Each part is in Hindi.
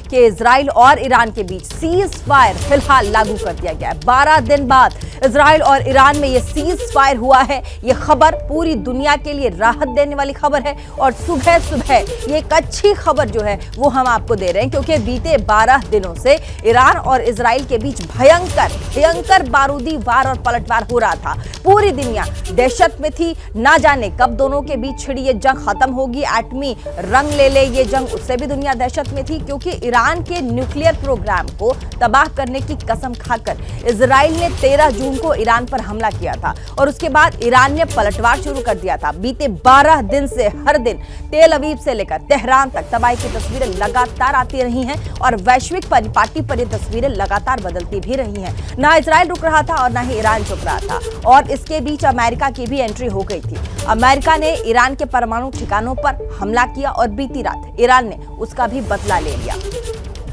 कि इजराइल और ईरान के बीच सीज फायर फिलहाल लागू कर दिया गया है। 12 दिन बाद इजराइल और ईरान में ये सीज फायर हुआ है। ये खबर पूरी दुनिया के लिए राहत देने वाली खबर है और सुबह सुबह ये एक अच्छी खबर जो है वो हम आपको दे रहे हैं, क्योंकि बीते 12 दिनों से ईरान और इजराइल के बीच भयंकर बारूदी वार और पलटवार हो रहा था। पूरी दुनिया दहशत में थी, ना जाने कब दोनों के बीच छिड़ी ये जंग खत्म होगी, एटमी रंग ले ले ये जंग, उससे भी दुनिया दहशत में थी, क्योंकि ईरान के न्यूक्लियर प्रोग्राम को तबाह करने की कसम खाकर इजराइल ने 13 जून को ईरान पर हमला किया था और उसके बाद ईरान ने पलटवार शुरू कर दिया था। बीते 12 दिन से हर दिन तेल अवीव से लेकर तेहरान तक तबाही की तस्वीरें लगातार आती रही हैं और वैश्विक परिपाटी पर ये तस्वीरें लगातार बदलती भी रही हैं। ना इजराइल रुक रहा था और ना ही ईरान चुप रहा था और इसके बीच अमेरिका की भी एंट्री हो गई थी। अमेरिका ने ईरान के परमाणु ठिकानों पर हमला किया और बीती रात ईरान ने उसका भी बदला ले लिया।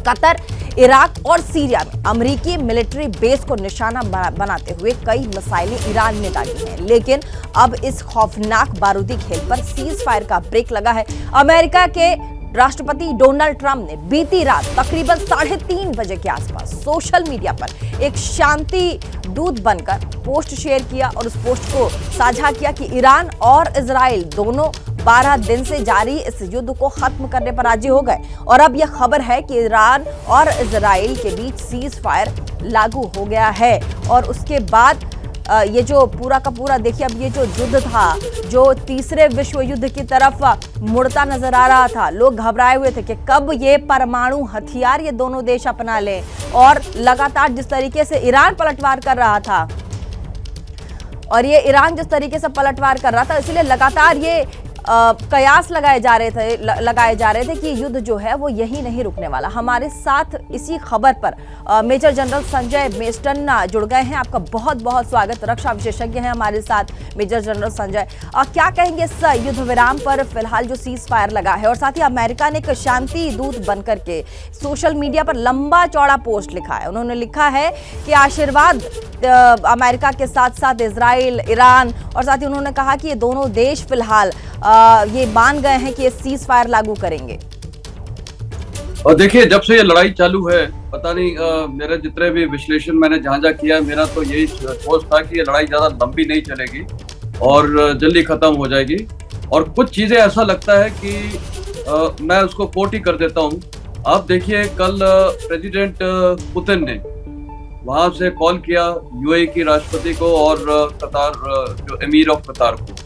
कतर, इराक और सीरिया में अमेरिकी मिलिट्री बेस को निशाना बनाते हुए कई मिसाइलें ईरान ने दागी हैं, लेकिन अब इस खौफनाक बारूदी खेल पर सीज फायर का ब्रेक लगा है। अमेरिका के राष्ट्रपति डोनाल्ड ट्रंप ने बीती रात तकरीबन 3:30 बजे के आसपास सोशल मीडिया पर एक शांति दूत बनकर पोस्ट शेयर किया और उस पोस्ट को साझा किया कि ईरान और इजराइल दोनों 12 दिन से जारी इस युद्ध को खत्म करने पर राजी हो गए और अब यह खबर है कि ईरान और इजराइल के बीच सीज फायर लागू हो गया है। और उसके बाद ये जो पूरा का पूरा देखिए, अब ये जो युद्ध था जो तीसरे विश्व युद्ध की तरफ मुड़ता नजर आ रहा था, लोग घबराए हुए थे कि कब ये परमाणु हथियार ये दोनों देश अपना लें। और लगातार जिस तरीके से ईरान पलटवार कर रहा था और ये ईरान जिस तरीके से पलटवार कर रहा था, इसलिए लगातार ये कयास लगाए जा रहे थे कि युद्ध जो है वो यही नहीं रुकने वाला। हमारे साथ इसी खबर पर मेजर जनरल संजय मेस्टन जुड़ गए हैं। आपका बहुत बहुत स्वागत। रक्षा विशेषज्ञ हैं हमारे साथ मेजर जनरल संजय। क्या कहेंगे इस युद्ध विराम पर फिलहाल जो सीज फायर लगा है, और साथ ही अमेरिका ने एक शांति दूत बनकर के सोशल मीडिया पर लंबा चौड़ा पोस्ट लिखा है। उन्होंने लिखा है कि आशीर्वाद अमेरिका के साथ साथ इजराइल, ईरान, और साथ ही उन्होंने कहा कि ये दोनों देश फिलहाल ये मान गए हैं कि ये सीज फायर लागू करेंगे। और देखिए, जब से ये लड़ाई चालू है, पता नहीं मेरे जितने भी विश्लेषण मैंने जहां किया, मेरा तो यही सोच था कि ये लड़ाई ज्यादा लंबी नहीं चलेगी और जल्दी खत्म हो जाएगी। और कुछ चीजें ऐसा लगता है कि मैं उसको कोट ही कर देता हूँ। आप देखिए, कल प्रेसिडेंट पुतिन ने वहां से कॉल किया यूएई की राष्ट्रपति को और कतार जो अमीर ऑफ कतार को।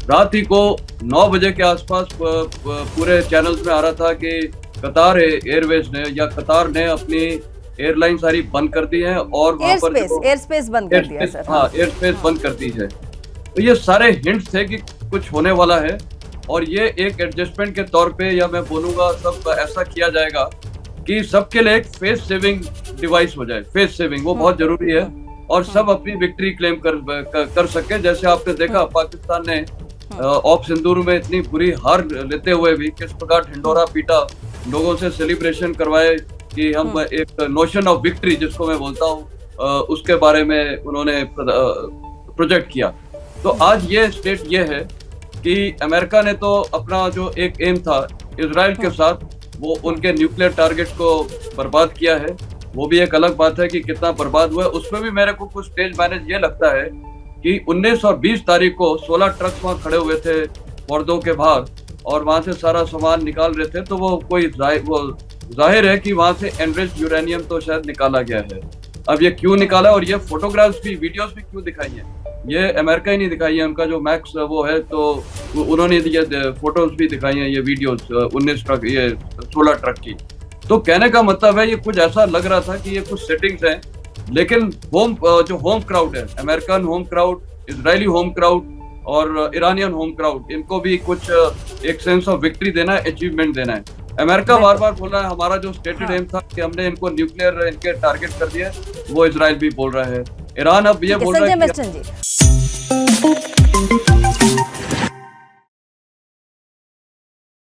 रात ही को 9 बजे के आसपास पूरे चैनल्स में आ रहा था कि कतार एयरवेज ने या कतार ने अपनी एयरलाइन सारी बंद कर दी है और वहां पर एयर स्पेस बंद कर दिया है। हाँ, एयर स्पेस बंद कर दी है। तो ये सारे हिंट्स थे कि कुछ होने वाला है और ये एक एडजस्टमेंट के तौर पे, या मैं बोलूंगा सब ऐसा किया जाएगा कि सबके लिए एक फेस सेविंग डिवाइस हो जाए। फेस सेविंग वो बहुत जरूरी है और सब अपनी विक्ट्री क्लेम कर सके। जैसे आपने देखा पाकिस्तान ने ऑप सिंदूर में इतनी बुरी हार लेते हुए भी किस प्रकार ढिंडोरा पीटा, लोगों से सेलिब्रेशन करवाए कि हम एक नोशन ऑफ विक्ट्री जिसको मैं बोलता हूँ उसके बारे में उन्होंने प्रोजेक्ट किया। तो आज ये स्टेट ये है कि अमेरिका ने तो अपना जो एक एम था इजराइल के साथ, वो उनके न्यूक्लियर टारगेट को बर्बाद किया है। वो भी एक अलग बात है कि कितना बर्बाद हुआ है। उसमें भी मेरे को कुछ स्टेज मैनेज ये लगता है कि 19 और 20 तारीख को 16 ट्रक्स वहां खड़े हुए थे पर्दों के बाहर और वहां से सारा सामान निकाल रहे थे। तो वो जाहिर है कि वहां से एनरिच्ड यूरेनियम तो शायद निकाला गया है। अब ये क्यों निकाला और ये फोटोग्राफ्स भी, वीडियोस भी क्यों दिखाई है, ये अमेरिका ही नहीं दिखाई है। उनका जो मैक्स वो है तो उन्होंने ये फोटोज भी दिखाई है, ये वीडियोस 19 ट्रक, ये 16 ट्रक की। तो कहने का मतलब है ये कुछ ऐसा लग रहा था कि ये कुछ सेटिंग्स हैं, लेकिन जो होम क्राउड है, American home crowd, Israeli home crowd और ईरानियन होम क्राउड, इनको भी कुछ एक सेंस ऑफ विक्ट्री देना है, अचीवमेंट देना है। अमेरिका बार बार बोल रहा है हमारा जो स्टेटेड एम था कि हमने इनको न्यूक्लियर इनके टारगेट कर दिया, वो इजराइल भी बोल रहा है। ईरान अब ये बोल रहा है